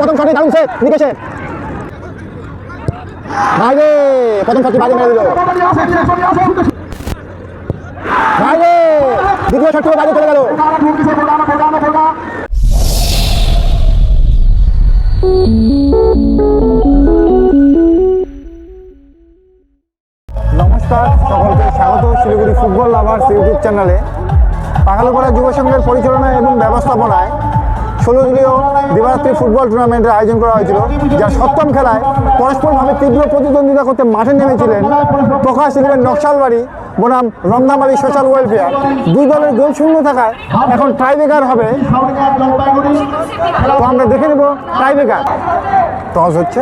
প্রথম শটে দারুণ সেভ নিকেশের। বাইরে প্রথম শটটি বাইরে মেরে দিল। বাইরে দ্বিতীয় শটটিও বাইরে চলে গেল। নমস্কার, সকলকে স্বাগত শিলিগুড়ি ফুটবল লাভার্স ইউটিউব চ্যানেলে। পাগালপাড়া যুব সংঘের পরিচালনায় এবং ব্যবস্থাপনায় 16 দলীয় দিবারাত্রি ফুটবল টুর্নামেন্টের আয়োজন করা হয়েছিল, যার সপ্তম খেলায় পরস্পরভাবে তীব্র প্রতিদ্বন্দ্বিতা করতে মাঠে নেমেছিলেন প্রকাশ ইলেভেন নকশালবাড়ি বনাম রমনামালী সোশ্যাল ওয়েলফেয়ার। দুই দলের গোল শূন্য থাকায় এখন টাইব্রেকার হবে। তো আমরা দেখে নেব টাইব্রেকার। টস হচ্ছে,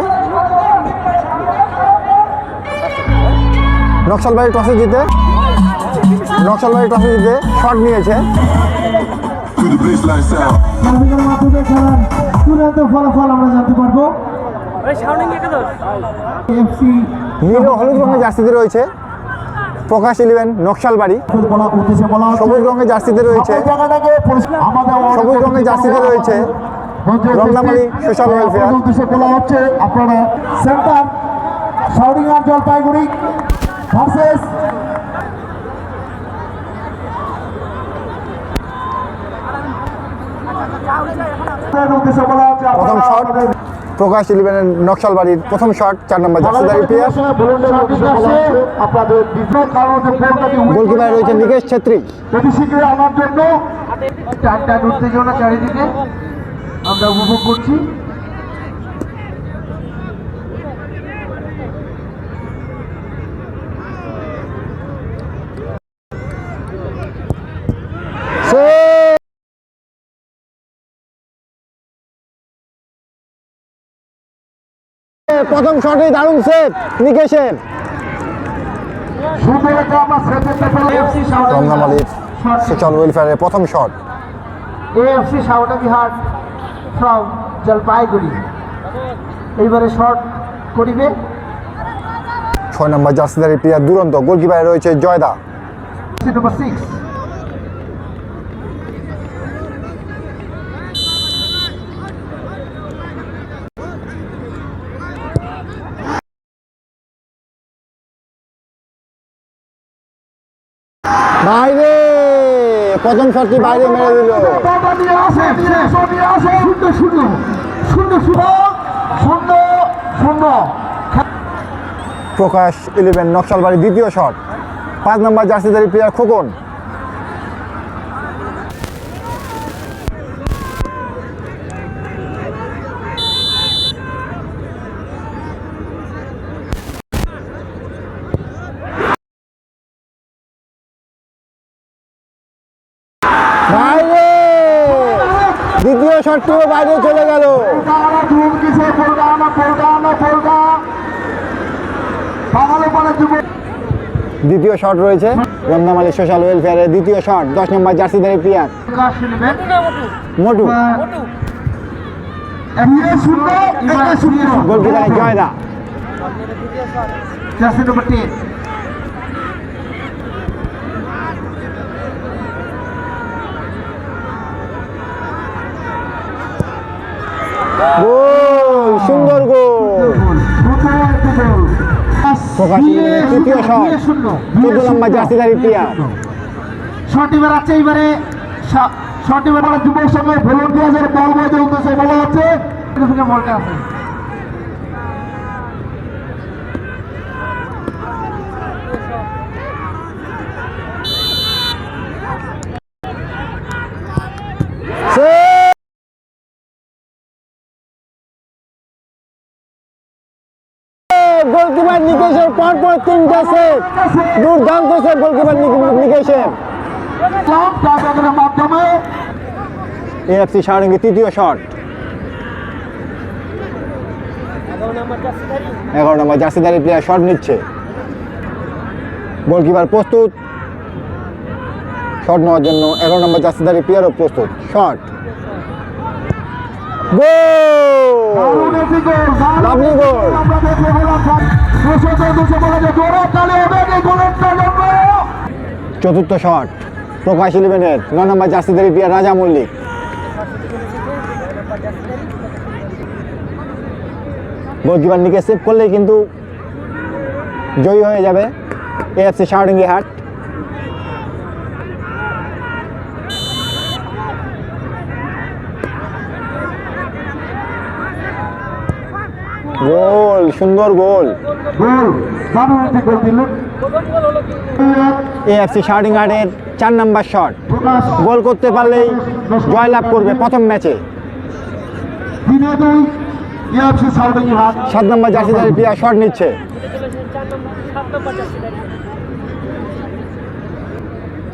নকশালবাড়ি টসে জিতে শট নিয়েছে। ফলাফল আমরা জানতে পারবো। নীল ও হলুদ রঙের জার্সিতে রয়েছে প্রকাশ ইলেভেন নকশালবাড়ি, সবুজ রঙের জার্সিতে রয়েছে রমনামালী সোশ্যাল ওয়েলফেয়ার। বলা হচ্ছে আপনারা সেন্টার সাউরিয়ার জলপাইগুড়ি ভার্সেস প্রথম শট প্রকাশ ইলেভেনের নকশালবাড়ির প্রথম শট, 4 নম্বর জার্সিধারী প্লেয়ার। গোলকিপার রয়েছে নিকেশ ছেত্রী। আমার জন্য টান উত্তেজনা চারিদিকে আমরা উপভোগ করছি। প্রথম শটে দারুণ সেভ নিকেশের। রমনামালীর সোশ্যাল ওয়েলফেয়ারের প্রথম শট। AFC সাউটাবিহাট ফ্রম জলপাইগুড়ি এইবারে শট করিবে 6 নম্বর জার্সিধারী প্লেয়ার দুরন্ত। গোলকিপারে রয়েছে জয়দা। নাম্বার 6 বাইরে প্রথম শটটি বাইরে মেরে দিল। প্রকাশ ইলেভেন নকশালবাড়ি দ্বিতীয় শট। 5 নম্বর জার্সিধারী প্লেয়ার খোকন। বাইরে দ্বিতীয় শটটিও বাইরে চলে গেল। দ্বিতীয় শট রয়েছে রমনামালী সোশ্যাল ওয়েলফেয়ারের দ্বিতীয় শট, 10 নম্বর জার্সিধারী প্লেয়ার মোটু। গোলকিপার জয়দা। জার্সি নাম্বার 10 গোল, সুন্দর গোল। প্রকাশ ইলেভেনের তৃতীয় শট, 14 নম্বর জার্সিধারী প্লেয়ার। শট এবার আছে, এবারে শট এবার যুব সঙ্গে ভলেন্টিয়ারদের বল বইতে উদ্দেশ্যে বলা হচ্ছে বলটা আছে। গোলকিপার নিকেশের পরপর 3টা সেভ, দুর্দান্ত সেভ গোলকিপার নিকেশের। মাধ্যমে AFC সারঙ্গী তৃতীয় শট, 11 নম্বর জার্সিধারী প্লেয়ার শট নিচ্ছে। গোলকিপার প্রস্তুত শট নেওয়ার জন্য, 11 নম্বর জার্সিধারী প্লেয়ারও প্রস্তুত। শট, গোল, লাভলি গোল। চতুর্থ শট প্রকাশ ইলেভেনের 9 নম্বর জার্সিধারী প্লেয়ার রাজা মল্লিক। গোলকিপার নিকে সেভ করলেই কিন্তু জয়ী হয়ে যাবে এএফসি সারডিঙ্গি হাট। গোল, সুন্দর গোল। গোল দারুণ গোল দিল এএফসি সারডিঙ্গি হাটের 4 নম্বর শট। প্রকাশ গোল করতে পারলেই জয়লাভ করবে প্রথম ম্যাচে। 3-2 এএফসি সাউথিং হাট 7 নম্বর জার্সিধারী প্লেয়ার শট নিচ্ছে।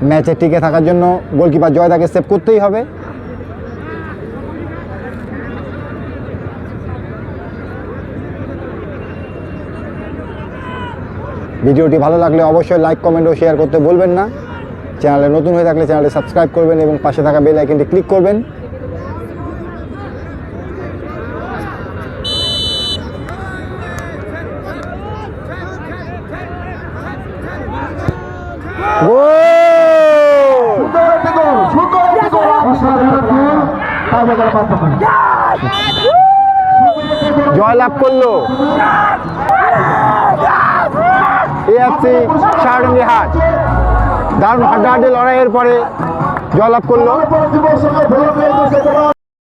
ম্যাচে টিকে থাকার জন্য গোলকিপার জয়দাকে সেভ করতেই হবে। ভিডিওটি ভালো লাগলে অবশ্যই লাইক, কমেন্ট ও শেয়ার করতে ভুলবেন না। চ্যানেলে নতুন হয়ে থাকলে চ্যানেলটি সাবস্ক্রাইব করবেন এবং পাশে থাকা বেল আইকনটি ক্লিক করবেন। গোল! সুন্দর একটি গোল অসাধারণ গোল টাইব্রেকারের মাধ্যমে জয়লাভ করলো এএফসি সারডিঙ্গি হাট। দারুণ হাড্ডাহাড্ডি লড়াইয়ের পরে জয়লাভ করলো।